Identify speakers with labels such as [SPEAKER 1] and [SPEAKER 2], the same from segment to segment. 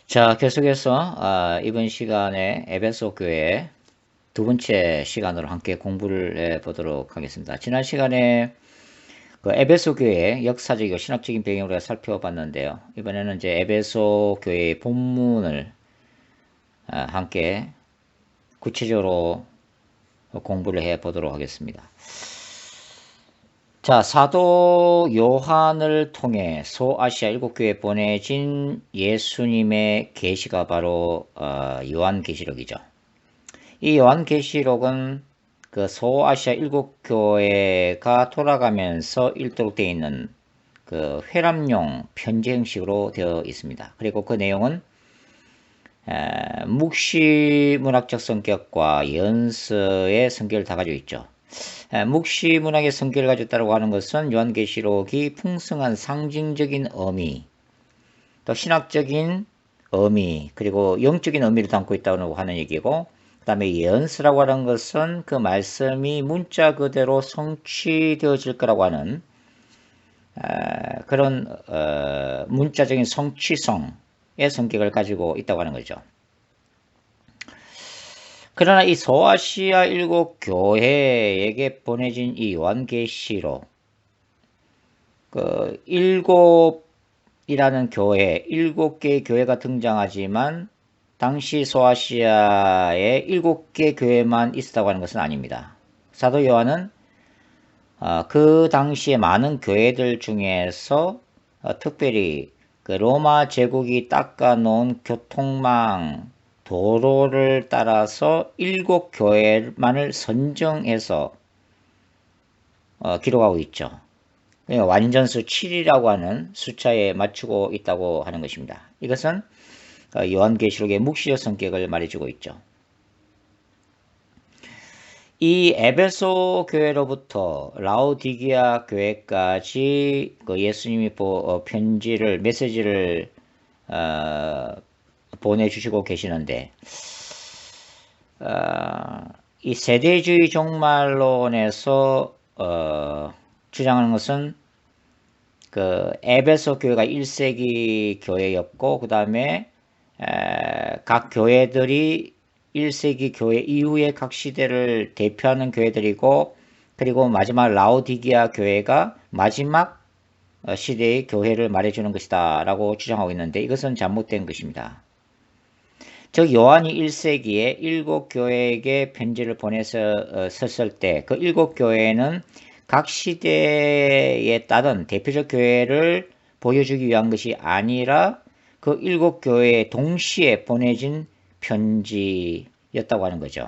[SPEAKER 1] 자, 계속해서 이번 시간에 에베소 교회 두 번째 시간으로 함께 공부를 해 보도록 하겠습니다. 지난 시간에 그 에베소 교회의 역사적이고 신학적인 배경을 우리가 살펴봤는데요. 이번에는 이제 에베소 교회의 본문을 함께 구체적으로 공부를 해 보도록 하겠습니다. 자, 사도 요한을 통해 소아시아 일곱 교회에 보내진 예수님의 계시가 바로 요한계시록이죠. 이 요한계시록은 그 소아시아 일곱 교회가 돌아가면서 읽도록 되어 있는 그 회람용 편지 형식으로 되어 있습니다. 그리고 그 내용은 묵시문학적 성격과 연서의 성격을 다 가지고 있죠. 묵시문학의 성격을 가지고 있다고 하는 것은 요한계시록이 풍성한 상징적인 의미, 또 신학적인 의미, 그리고 영적인 의미를 담고 있다고 하는 얘기고, 그 다음에 연서라고 하는 것은 그 말씀이 문자 그대로 성취되어질 거라고 하는 그런 문자적인 성취성의 성격을 가지고 있다고 하는 거죠. 그러나 이 소아시아 일곱 교회에게 보내진 이 요한계시록, 그 일곱이라는 교회, 일곱 개의 교회가 등장하지만 당시 소아시아에 일곱 개 교회만 있었다고 하는 것은 아닙니다. 사도 요한은 그 당시에 많은 교회들 중에서 특별히 그 로마 제국이 닦아놓은 교통망, 도로를 따라서 일곱 교회만을 선정해서 기록하고 있죠. 완전수 7이라고 하는 숫자에 맞추고 있다고 하는 것입니다. 이것은 요한계시록의 묵시적 성격을 말해주고 있죠. 이 에베소 교회로부터 라오디게아 교회까지 그 예수님이 편지를 메시지를 보내주시고 계시는데 이 세대주의 종말론에서 주장하는 것은 그 에베소 교회가 1세기 교회였고 그 다음에 각 교회들이 1세기 교회 이후의 각 시대를 대표하는 교회들이고, 그리고 마지막 라오디게아 교회가 마지막 시대의 교회를 말해주는 것이다 라고 주장하고 있는데, 이것은 잘못된 것입니다. 즉 요한이 1세기에 일곱 교회에게 편지를 보내서 썼을 때 그 일곱 교회는 각 시대에 따른 대표적 교회를 보여주기 위한 것이 아니라 그 일곱 교회에 동시에 보내진 편지였다고 하는 거죠.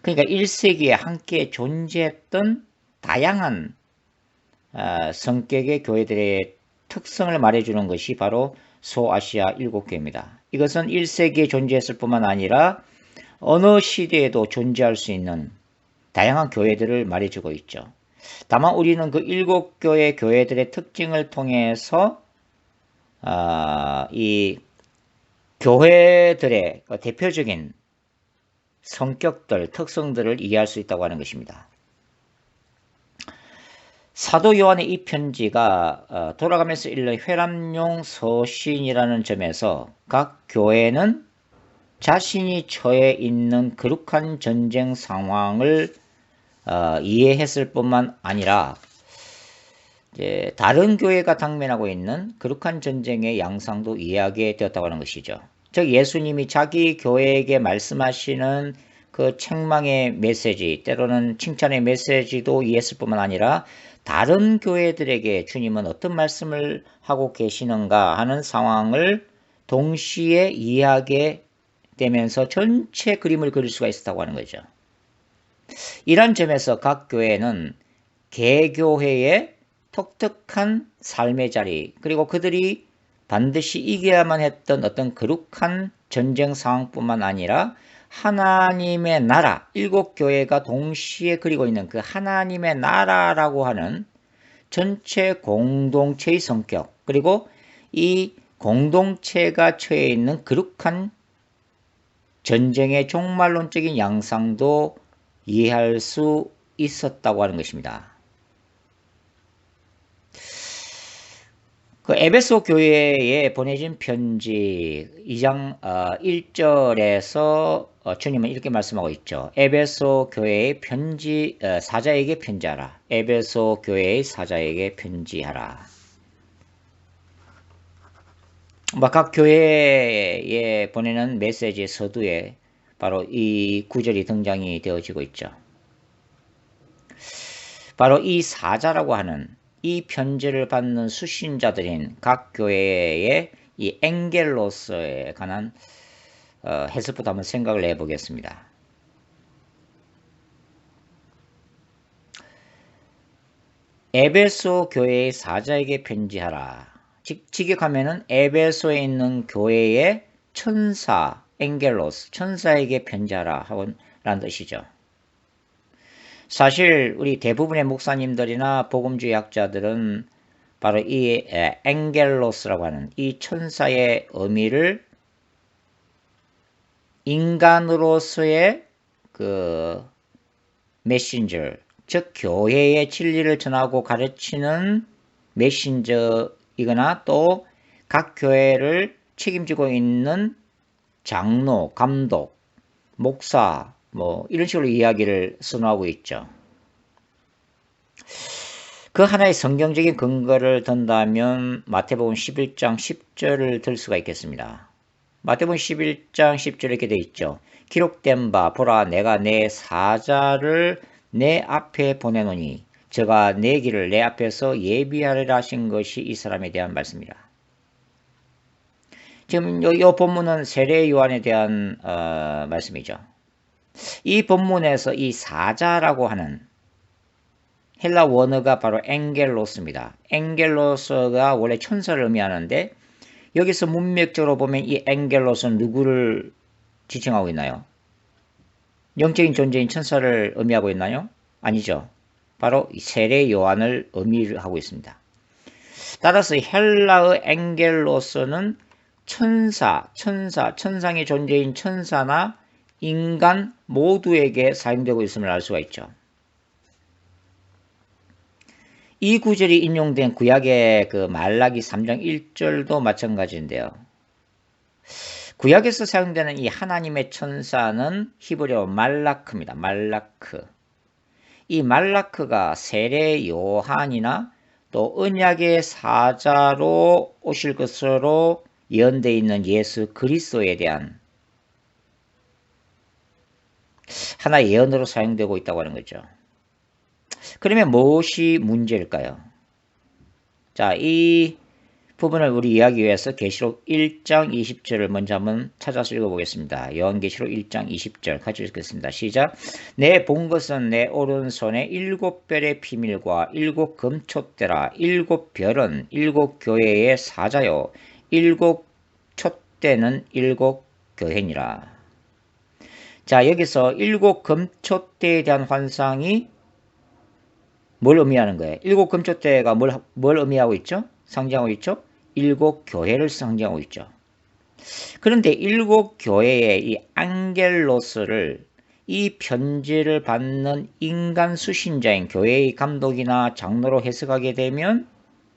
[SPEAKER 1] 그러니까 1세기에 함께 존재했던 다양한 성격의 교회들의 특성을 말해주는 것이 바로 소아시아 일곱 교회입니다. 이것은 1세기에 존재했을 뿐만 아니라 어느 시대에도 존재할 수 있는 다양한 교회들을 말해주고 있죠. 다만 우리는 그 일곱 교회 교회들의 특징을 통해서 이 교회들의 대표적인 성격들, 특성들을 이해할 수 있다고 하는 것입니다. 사도 요한의 이 편지가 돌아가면서 읽는 회람용 서신이라는 점에서 각 교회는 자신이 처해 있는 거룩한 전쟁 상황을 이해했을 뿐만 아니라 이제 다른 교회가 당면하고 있는 거룩한 전쟁의 양상도 이해하게 되었다고 하는 것이죠. 즉 예수님이 자기 교회에게 말씀하시는 그 책망의 메시지, 때로는 칭찬의 메시지도 이해했을 뿐만 아니라 다른 교회들에게 주님은 어떤 말씀을 하고 계시는가 하는 상황을 동시에 이해하게 되면서 전체 그림을 그릴 수가 있었다고 하는 거죠. 이런 점에서 각 교회는 개교회의 독특한 삶의 자리, 그리고 그들이 반드시 이겨야만 했던 어떤 거룩한 전쟁 상황뿐만 아니라 하나님의 나라, 일곱 교회가 동시에 그리고 있는 그 하나님의 나라라고 하는 전체 공동체의 성격, 그리고 이 공동체가 처해 있는 거룩한 전쟁의 종말론적인 양상도 이해할 수 있었다고 하는 것입니다. 그 에베소 교회에 보내진 편지 2장 1절에서 주님은 이렇게 말씀하고 있죠. 에베소 교회의 편지 사자에게 편지하라. 에베소 교회의 사자에게 편지하라. 각 교회에 보내는 메시지 서두에 바로 이 구절이 등장이 되어지고 있죠. 바로 이 사자라고 하는 이 편지를 받는 수신자들인 각 교회의 이 엥겔로스에 관한 해석부터 한번 생각을 해보겠습니다. 에베소 교회의 사자에게 편지하라. 직역하면은 에베소에 있는 교회의 천사, 엥겔로스, 천사에게 편지하라 라는 뜻이죠. 사실 우리 대부분의 목사님들이나 복음주의 학자들은 바로 이 엥겔로스라고 하는 이 천사의 의미를 인간으로서의 그 메신저, 즉 교회의 진리를 전하고 가르치는 메신저이거나 또 각 교회를 책임지고 있는 장로, 감독, 목사 이런 식으로 이야기를 선호하고 있죠. 그 하나의 성경적인 근거를 든다면 마태복음 11장 10절을 들 수가 있겠습니다. 마태복음 11장 10절에 이렇게 되어 있죠. 기록된 바 보라 내가 내 사자를 내 앞에 보내노니 저가 내 길을 내 앞에서 예비하리라 하신 것이 이 사람에 대한 말씀이라. 지금 이 본문은 세례 요한에 대한 말씀이죠. 이 본문에서 이 사자라고 하는 헬라 원어가 바로 엥겔로스입니다. 엥겔로스가 원래 천사를 의미하는데 여기서 문맥적으로 보면 이 엥겔로스는 누구를 지칭하고 있나요? 영적인 존재인 천사를 의미하고 있나요? 아니죠. 바로 세례 요한을 의미하고 있습니다. 따라서 헬라의 엥겔로스는 천상의 존재인 천사나 인간 모두에게 사용되고 있음을 알 수가 있죠. 이 구절이 인용된 구약의 그 말라기 3장 1절도 마찬가지인데요. 구약에서 사용되는 이 하나님의 천사는 히브리어 말라크입니다. 말라크. 이 말라크가 세례 요한이나 또 언약의 사자로 오실 것으로 예언되어 있는 예수 그리스도에 대한 하나의 예언으로 사용되고 있다고 하는 거죠. 그러면 무엇이 문제일까요? 자, 이 부분을 우리 이야기 위해서 계시록 1장 20절을 먼저 한번 찾아서 읽어보겠습니다. 요한계시록 1장 20절 같이 읽겠습니다. 시작. 내 본 것은 내 오른손에 7별의 비밀과 7 금촛대라. 7별은 7 교회의 사자요 7 촛대는 7 교회니라. 자, 여기서 7 금촛대에 대한 환상이 뭘 의미하는 거예요? 7 금촛대가 뭘 의미하고 있죠? 상징하고 있죠? 7 교회를 상징하고 있죠. 그런데 7 교회의 이 앙겔로스를 이 편지를 받는 인간 수신자인 교회의 감독이나 장로로 해석하게 되면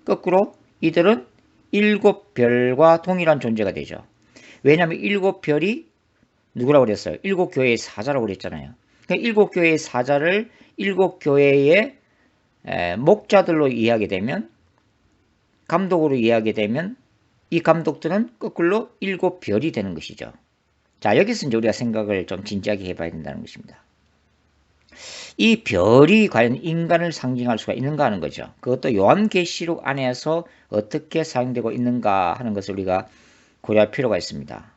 [SPEAKER 1] 거꾸로 이들은 7별과 동일한 존재가 되죠. 왜냐하면 7별이 누구라고 그랬어요? 7 교회의 사자라고 그랬잖아요. 그러니까 7 교회의 사자를 7 교회의 목자들로 이해하게 되면 감독으로 이해하게 되면 이 감독들은 거꾸로 7 별이 되는 것이죠. 자, 여기서 이제 우리가 생각을 좀 진지하게 해봐야 된다는 것입니다. 이 별이 과연 인간을 상징할 수가 있는가 하는 거죠. 그것도 요한계시록 안에서 어떻게 사용되고 있는가 하는 것을 우리가 고려할 필요가 있습니다.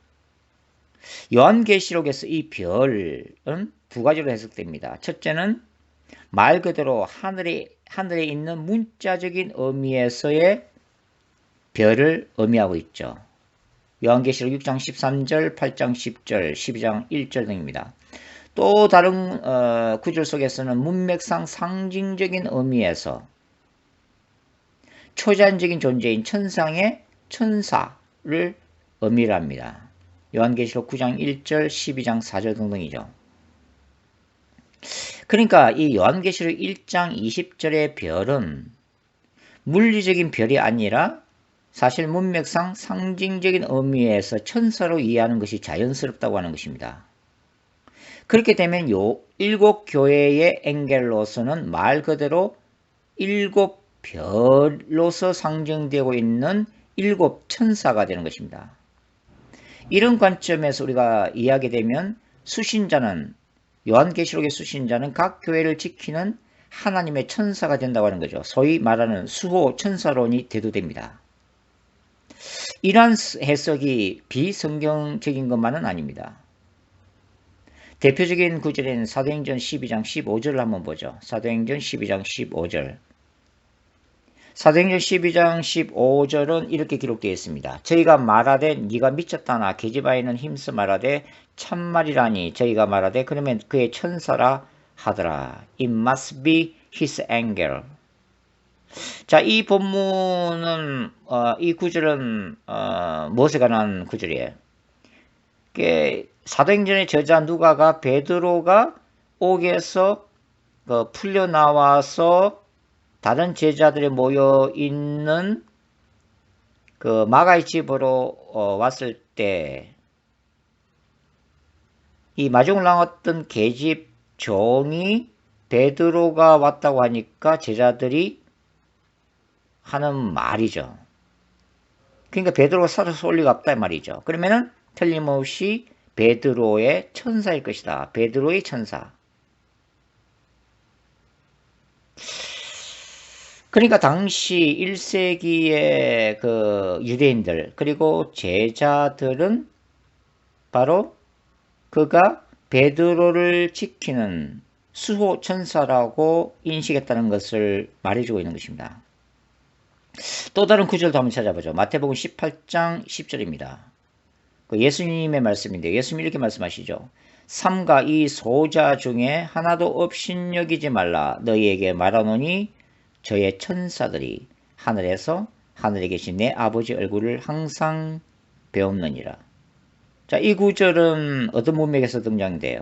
[SPEAKER 1] 요한계시록에서 이 별은 두 가지로 해석됩니다. 첫째는 말 그대로 하늘에 있는 문자적인 의미에서의 별을 의미하고 있죠. 요한계시록 6장 13절, 8장 10절, 12장 1절 등입니다. 또 다른 구절 속에서는 문맥상 상징적인 의미에서 초자연적인 존재인 천상의 천사를 의미를 합니다. 요한계시록 9장 1절, 12장 4절 등등이죠. 그러니까 이 요한계시록 1장 20절의 별은 물리적인 별이 아니라 사실 문맥상 상징적인 의미에서 천사로 이해하는 것이 자연스럽다고 하는 것입니다. 그렇게 되면 요 일곱 교회의 엥겔로서는 말 그대로 일곱 별로서 상징되고 있는 일곱 천사가 되는 것입니다. 이런 관점에서 우리가 이야기되면 수신자는 요한계시록의 수신자는 각 교회를 지키는 하나님의 천사가 된다고 하는 거죠. 소위 말하는 수호 천사론이 대두됩니다. 이러한 해석이 비성경적인 것만은 아닙니다. 대표적인 구절인 사도행전 12장 15절을 한번 보죠. 사도행전 12장 15절. 사도행전 12장 15절은 이렇게 기록되어 있습니다. 저희가 말하되 네가 미쳤다나 계집아이는 힘써 말하되 참말이라니 저희가 말하되 그러면 그의 천사라 하더라. It must be his angel. 자, 이 본문은 이 구절은 무엇에 관한 구절이에요? 사도행전의 저자 누가가 베드로가 옥에서 풀려 나와서 다른 제자들이 모여 있는 그 마가의 집으로 왔을 때 이 마중을 나왔던 계집 종이 베드로가 왔다고 하니까 제자들이 하는 말이죠. 그러니까 베드로가 살아서 올 리가 없다 말이죠. 그러면은 틀림없이 베드로의 천사일 것이다. 베드로의 천사. 그러니까 당시 1세기의 그 유대인들 그리고 제자들은 바로 그가 베드로를 지키는 수호 천사라고 인식했다는 것을 말해주고 있는 것입니다. 또 다른 구절도 한번 찾아보죠. 마태복음 18장 10절입니다. 그 예수님의 말씀인데 예수님이 이렇게 말씀하시죠. 삼가 이 소자 중에 하나도 업신여기지 말라. 너희에게 말하노니 저의 천사들이 하늘에 계신 내 아버지 얼굴을 항상 배움느니라. 자, 이 구절은 어떤 문맥에서 등장돼요?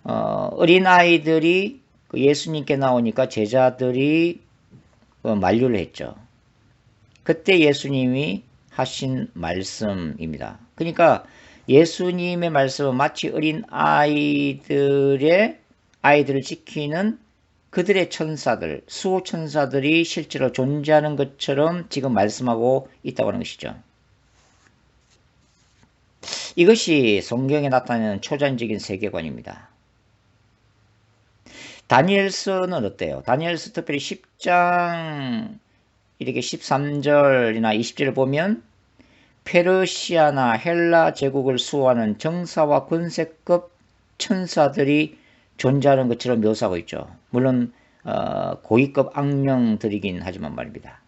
[SPEAKER 1] 어린아이들이 예수님께 나오니까 제자들이 만류를 했죠. 그때 예수님이 하신 말씀입니다. 그러니까 예수님의 말씀은 마치 어린 아이들을 지키는 그들의 천사들, 수호 천사들이 실제로 존재하는 것처럼 지금 말씀하고 있다고 하는 것이죠. 이것이 성경에 나타내는 초자연적인 세계관입니다. 다니엘서는 어때요? 다니엘서 특별히 10장 이렇게 13절이나 20절을 보면 페르시아나 헬라 제국을 수호하는 정사와 권세급 천사들이 존재하는 것처럼 묘사하고 있죠. 물론 고위급 악령들이긴 하지만 말입니다.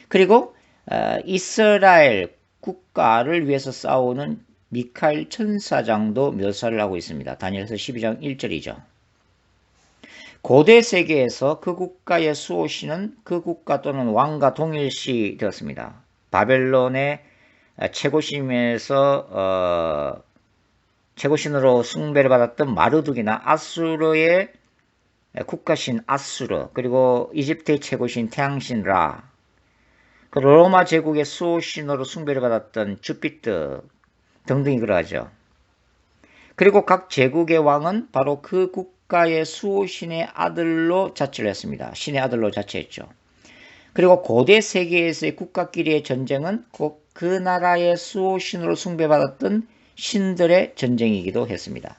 [SPEAKER 1] 그리고 이스라엘 국가를 위해서 싸우는 미카엘 천사장도 묘사를 하고 있습니다. 다니엘서 12장 1절이죠. 고대 세계에서 그 국가의 수호신은 그 국가 또는 왕과 동일시 되었습니다. 바벨론의 최고신으로 숭배를 받았던 마르둑이나 아수르의 국가신 아수르, 그리고 이집트의 최고신 태양신 라, 그 로마 제국의 수호신으로 숭배를 받았던 주피터 등등이 그러하죠. 그리고 각 제국의 왕은 바로 그 국가의 수호신의 아들로 자처를 했습니다. 신의 아들로 자처했죠. 그리고 고대 세계에서의 국가끼리의 전쟁은 꼭 그 나라의 수호신으로 숭배받았던 신들의 전쟁이기도 했습니다.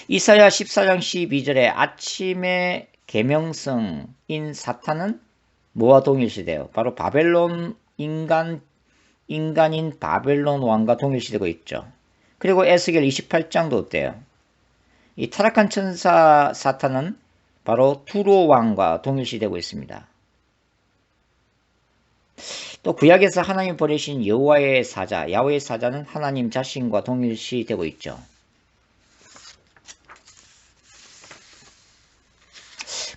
[SPEAKER 1] 이사야 14장 12절에 아침의 계명성인 사탄은 뭐와 동일시돼요? 바로 바벨론 인간인 바벨론 왕과 동일시되고 있죠. 그리고 에스겔 28장도 어때요? 이 타락한 천사 사탄은 바로 두로 왕과 동일시되고 있습니다. 또 구약에서 하나님 보내신 여호와의 사자, 야훼의 사자는 하나님 자신과 동일시되고 있죠.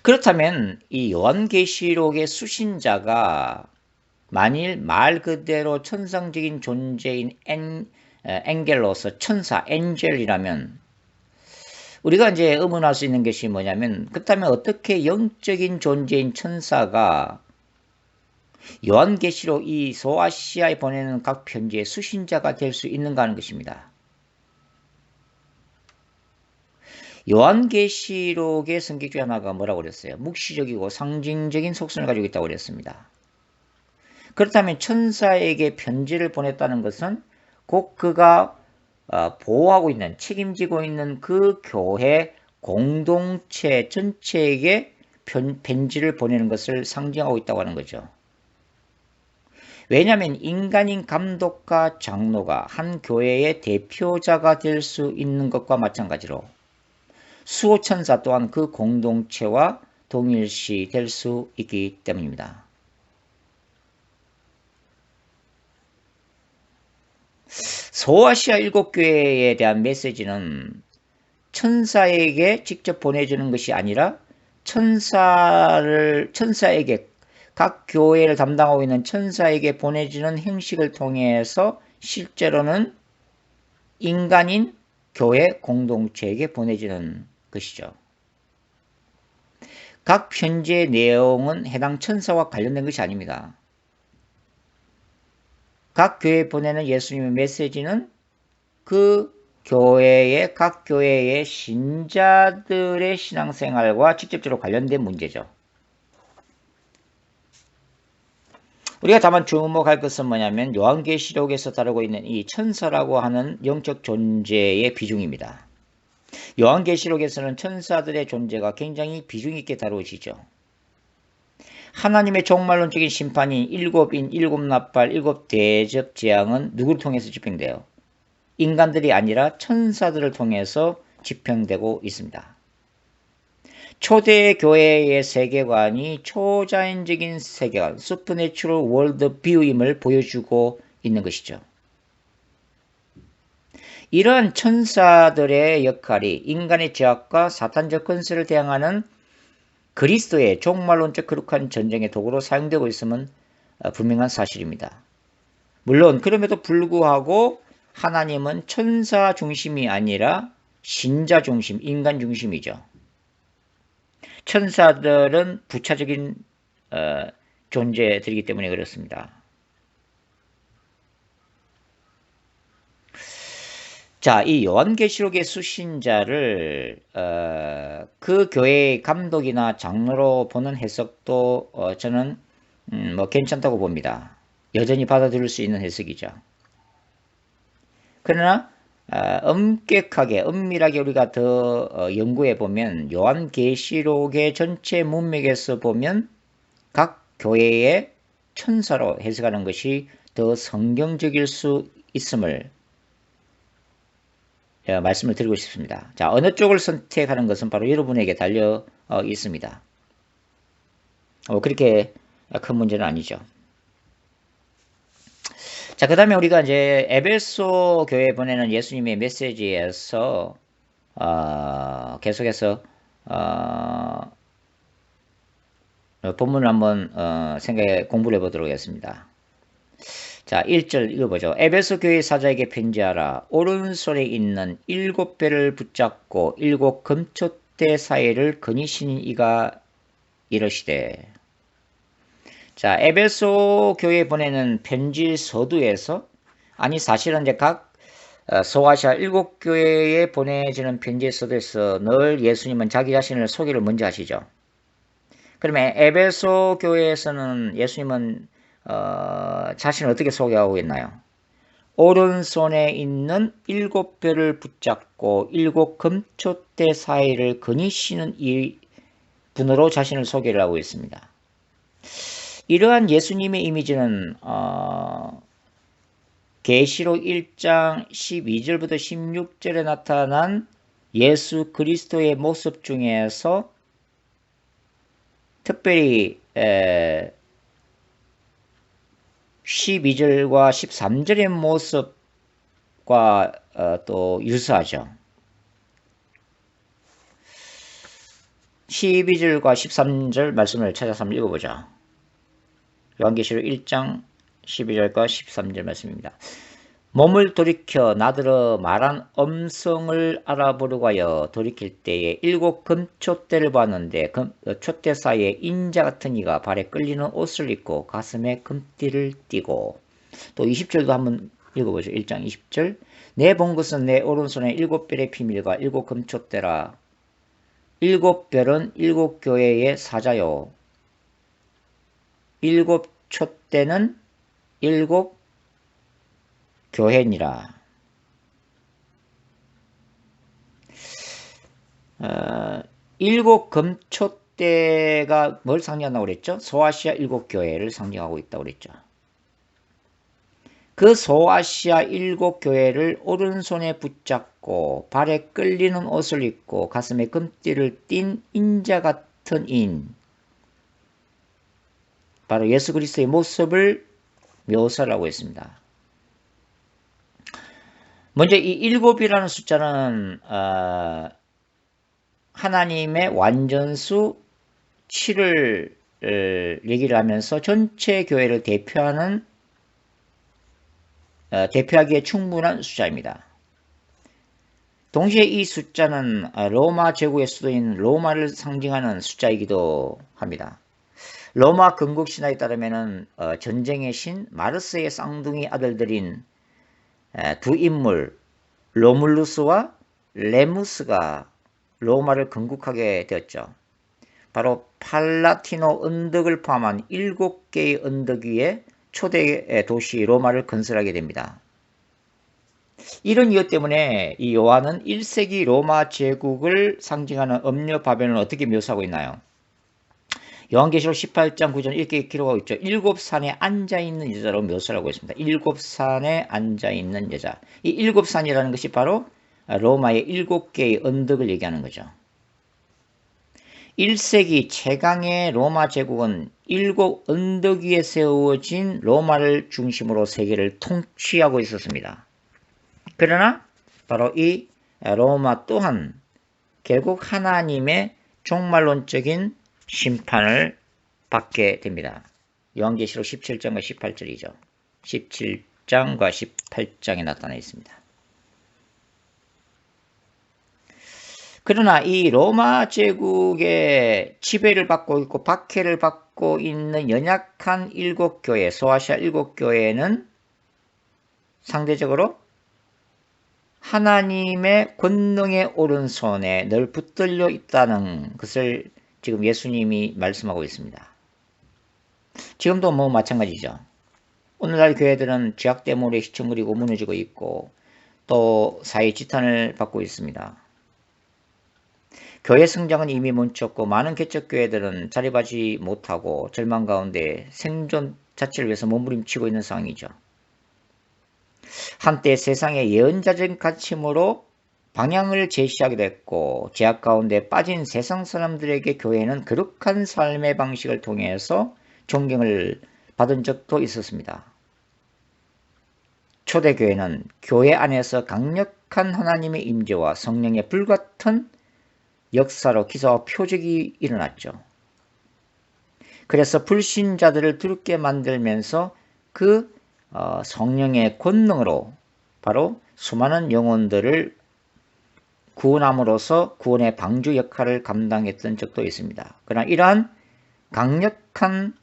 [SPEAKER 1] 그렇다면 이 요한계시록의 수신자가 만일 말 그대로 천상적인 존재인 엔겔로서 천사, 엔젤이라면 우리가 이제 의문할 수 있는 것이 뭐냐면, 그렇다면 어떻게 영적인 존재인 천사가 요한계시록 이 소아시아에 보내는 각 편지의 수신자가 될 수 있는가 하는 것입니다. 요한계시록의 성격 중 하나가 뭐라고 그랬어요? 묵시적이고 상징적인 속성을 가지고 있다고 그랬습니다. 그렇다면 천사에게 편지를 보냈다는 것은 곧 그가 보호하고 있는, 책임지고 있는 그 교회 공동체 전체에게 편지를 보내는 것을 상징하고 있다고 하는 거죠. 왜냐하면 인간인 감독과 장로가 한 교회의 대표자가 될 수 있는 것과 마찬가지로 수호천사 또한 그 공동체와 동일시 될 수 있기 때문입니다. 소아시아 7교회에 대한 메시지는 천사에게 직접 보내주는 것이 아니라 천사에게 각 교회를 담당하고 있는 천사에게 보내주는 형식을 통해서 실제로는 인간인 교회 공동체에게 보내주는 것이죠. 각 편지의 내용은 해당 천사와 관련된 것이 아닙니다. 각 교회에 보내는 예수님의 메시지는 그 각 교회의 신자들의 신앙생활과 직접적으로 관련된 문제죠. 우리가 다만 주목할 것은 뭐냐면 요한계시록에서 다루고 있는 이 천사라고 하는 영적 존재의 비중입니다. 요한계시록에서는 천사들의 존재가 굉장히 비중 있게 다루어지죠. 하나님의 종말론적인 심판인 일곱인, 일곱나팔, 일곱대접 재앙은 누구를 통해서 집행돼요? 인간들이 아니라 천사들을 통해서 집행되고 있습니다. 초대 교회의 세계관이 초자연적인 세계관, Supernatural World View임을 보여주고 있는 것이죠. 이러한 천사들의 역할이 인간의 죄악과 사탄적 권세를 대항하는 그리스도의 종말론적 거룩한 전쟁의 도구로 사용되고 있음은 분명한 사실입니다. 물론 그럼에도 불구하고 하나님은 천사 중심이 아니라 신자 중심, 인간 중심이죠. 천사들은 부차적인 존재들이기 때문에 그렇습니다. 자, 이 요한계시록의 수신자를 그 교회의 감독이나 장로로 보는 해석도 저는 괜찮다고 봅니다. 여전히 받아들일 수 있는 해석이죠. 그러나 엄격하게 엄밀하게 우리가 더 연구해 보면 요한계시록의 전체 문맥에서 보면 각 교회의 천사로 해석하는 것이 더 성경적일 수 있음을 말씀을 드리고 싶습니다. 자, 어느 쪽을 선택하는 것은 바로 여러분에게 달려 있습니다. 그렇게 큰 문제는 아니죠. 자, 그 다음에 우리가 이제 에베소 교회에 보내는 예수님의 메시지에서 계속해서 본문을 한번 공부를 해보도록 하겠습니다. 자, 1절 읽어보죠. 에베소 교회 사자에게 편지하라. 오른손에 있는 7배를 붙잡고 7 금촛대 사이를 거니시는 이가 이러시되. 자, 에베소 교회에 보내는 편지 서두에서, 사실은 이제 각 소아시아 7교회에 보내지는 편지 서두에서 늘 예수님은 자기 자신을 소개를 먼저 하시죠. 그러면 에베소 교회에서는 예수님은 자신을 어떻게 소개하고 있나요? 오른손에 있는 7배를 붙잡고 7 금촛대 사이를 거니시는 이 분으로 자신을 소개를 하고 있습니다. 이러한 예수님의 이미지는 계시록 1장 12절부터 16절에 나타난 예수 그리스도의 모습 중에서 특별히 12절과 13절의 모습과 또 유사하죠. 12절과 13절 말씀을 찾아서 한번 읽어보죠. 요한계시록 1장 12절과 13절 말씀입니다. 몸을 돌이켜 나더러 말한 음성을 알아보려고 하여 돌이킬 때에 일곱 금촛대를 봤는데 촛대 사이에 인자 같은 이가 발에 끌리는 옷을 입고 가슴에 금띠를 띠고, 또 20절도 한번 읽어보죠. 1장 20절. 내 본 것은 내 오른손에 일곱 별의 비밀과 일곱 금촛대라. 일곱 별은 일곱 교회의 사자요. 일곱 촛대는 일곱 교회니라. 일곱 금촛대가 뭘 상징한다고 그랬죠? 소아시아 일곱 교회를 상징하고 있다고 그랬죠. 그 소아시아 일곱 교회를 오른손에 붙잡고 발에 끌리는 옷을 입고 가슴에 금띠를 띤 인자 같은 인, 바로 예수 그리스도의 모습을 묘사하고 있습니다. 먼저 이 일곱이라는 숫자는 하나님의 완전수 7을 얘기를 하면서 전체 교회를 대표하기에 충분한 숫자입니다. 동시에 이 숫자는 로마 제국의 수도인 로마를 상징하는 숫자이기도 합니다. 로마 건국 신화에 따르면 전쟁의 신 마르스의 쌍둥이 아들들인 두 인물 로물루스와 레무스가 로마를 건국하게 되었죠. 바로 팔라티노 언덕을 포함한 7개의 언덕 위에 초대 도시 로마를 건설하게 됩니다. 이런 이유 때문에 이 요한은 1세기 로마 제국을 상징하는 음녀 바벨론을 어떻게 묘사하고 있나요? 요한계시록 18장 9절 이렇게 기록하고 있죠. 7산에 앉아있는 여자로 묘사를 하고 있습니다. 7산에 앉아있는 여자. 이 7산이라는 것이 바로 로마의 7개의 언덕을 얘기하는 거죠. 1세기 최강의 로마 제국은 7 언덕 위에 세워진 로마를 중심으로 세계를 통치하고 있었습니다. 그러나 바로 이 로마 또한 결국 하나님의 종말론적인 심판을 받게 됩니다. 요한계시록 17장과 18절이죠. 17장과 18장에 나타나 있습니다. 그러나 이 로마 제국의 지배를 받고 있고 박해를 받고 있는 연약한 7교회, 소아시아 7교회는 상대적으로 하나님의 권능의 오른손에 늘 붙들려 있다는 것을 지금 예수님이 말씀하고 있습니다. 지금도 마찬가지죠. 오늘날 교회들은 죄악 때문에 시청그리고 무너지고 있고 또 사회 지탄을 받고 있습니다. 교회 성장은 이미 멈췄고 많은 개척교회들은 자립하지 못하고 절망 가운데 생존 자체를 위해서 몸부림치고 있는 상황이죠. 한때 세상의 예언자적인 가르침으로 방향을 제시하기도 했고 죄악 가운데 빠진 세상 사람들에게 교회는 거룩한 삶의 방식을 통해서 존경을 받은 적도 있었습니다. 초대교회는 교회 안에서 강력한 하나님의 임재와 성령의 불같은 역사로 기사와 표적이 일어났죠. 그래서 불신자들을 두렵게 만들면서 그 성령의 권능으로 바로 수많은 영혼들을 구원함으로써 구원의 방주 역할을 감당했던 적도 있습니다. 그러나 이러한 강력한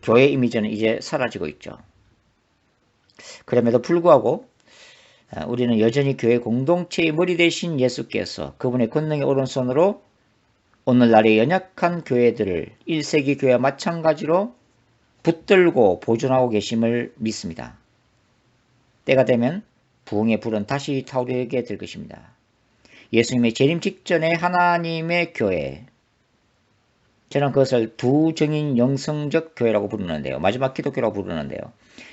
[SPEAKER 1] 교회 이미지는 이제 사라지고 있죠. 그럼에도 불구하고 우리는 여전히 교회 공동체의 머리 대신 예수께서 그분의 권능의 오른손으로 오늘날의 연약한 교회들을 1세기 교회와 마찬가지로 붙들고 보존하고 계심을 믿습니다. 때가 되면 부흥의 불은 다시 타오르게 될 것입니다. 예수님의 재림 직전에 하나님의 교회, 저는 그것을 두정인 영성적 교회라고 부르는데요. 마지막 기독교라고 부르는데요.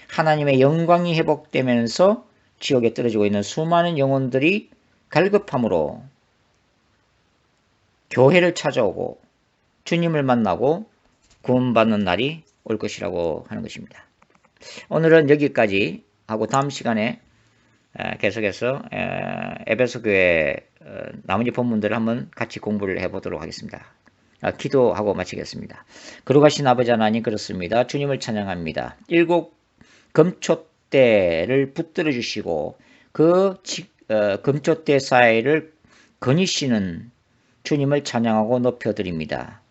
[SPEAKER 1] 하나님의 영광이 회복되면서 지옥에 떨어지고 있는 수많은 영혼들이 갈급함으로 교회를 찾아오고 주님을 만나고 구원받는 날이 올 것이라고 하는 것입니다. 오늘은 여기까지 하고 다음 시간에 계속해서 에베소 교회 나머지 본문들을 한번 같이 공부를 해보도록 하겠습니다. 기도하고 마치겠습니다. 거룩하신 아버지 하나님, 그렇습니다. 주님을 찬양합니다. 7 금촛대 금촛대를 붙들어 주시고 그 금촛대 사이를 거니시는 주님을 찬양하고 높여드립니다.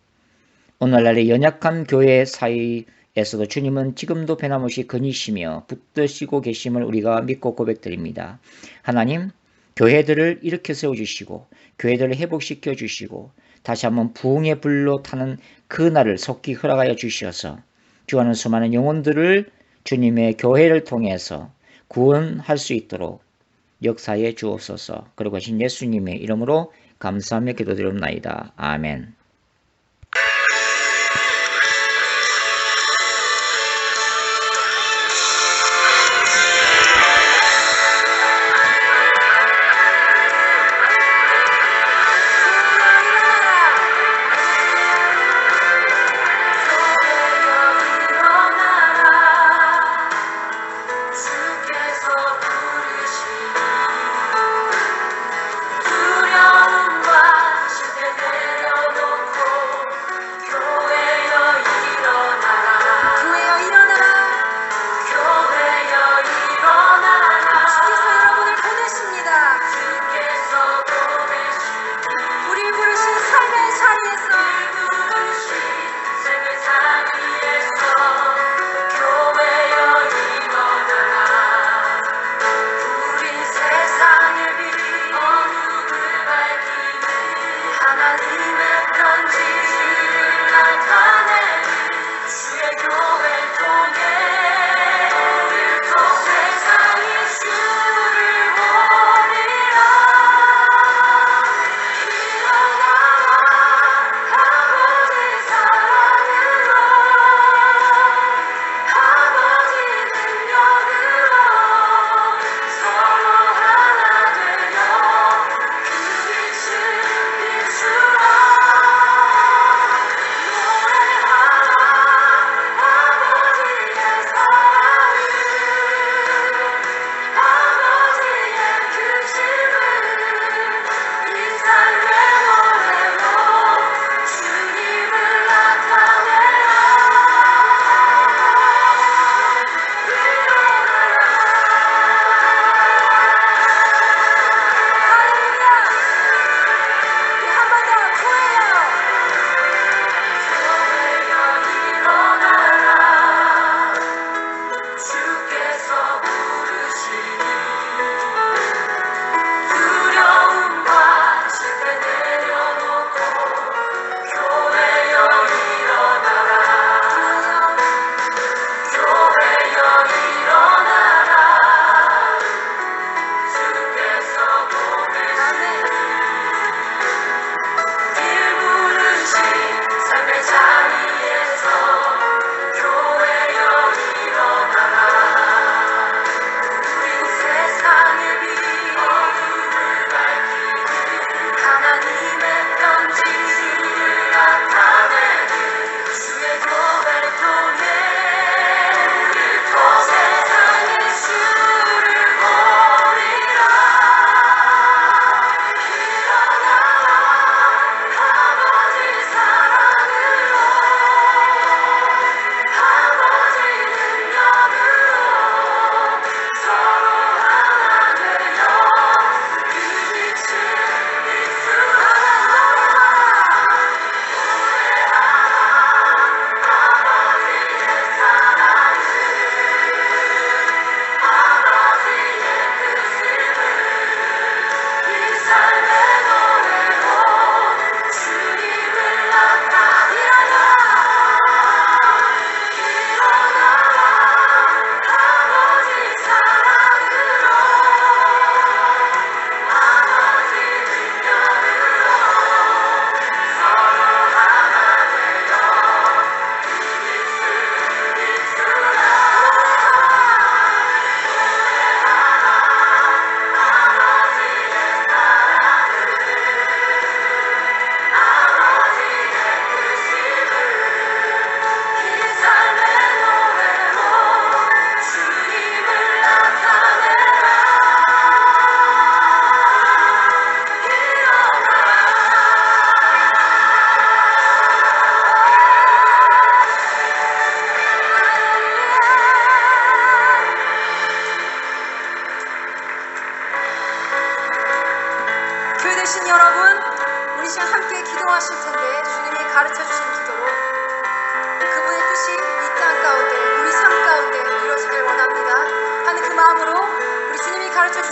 [SPEAKER 1] 오늘날의 연약한 교회 사이에서도 주님은 지금도 변함없이 거니시며 붙드시고 계심을 우리가 믿고 고백드립니다. 하나님, 교회들을 일으켜 세워주시고 교회들을 회복시켜 주시고 다시 한번 부흥의 불로 타는 그 날을 속히 허락하여 주시어서 주하는 수많은 영혼들을 주님의 교회를 통해서 구원할 수 있도록 역사해 주옵소서. 그리고 신 예수님의 이름으로 감사하며 기도드립니다. 아멘.
[SPEAKER 2] 두려움과 실패 내려놓고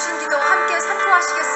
[SPEAKER 2] 부르신 기도 함께 선포하시겠습니다.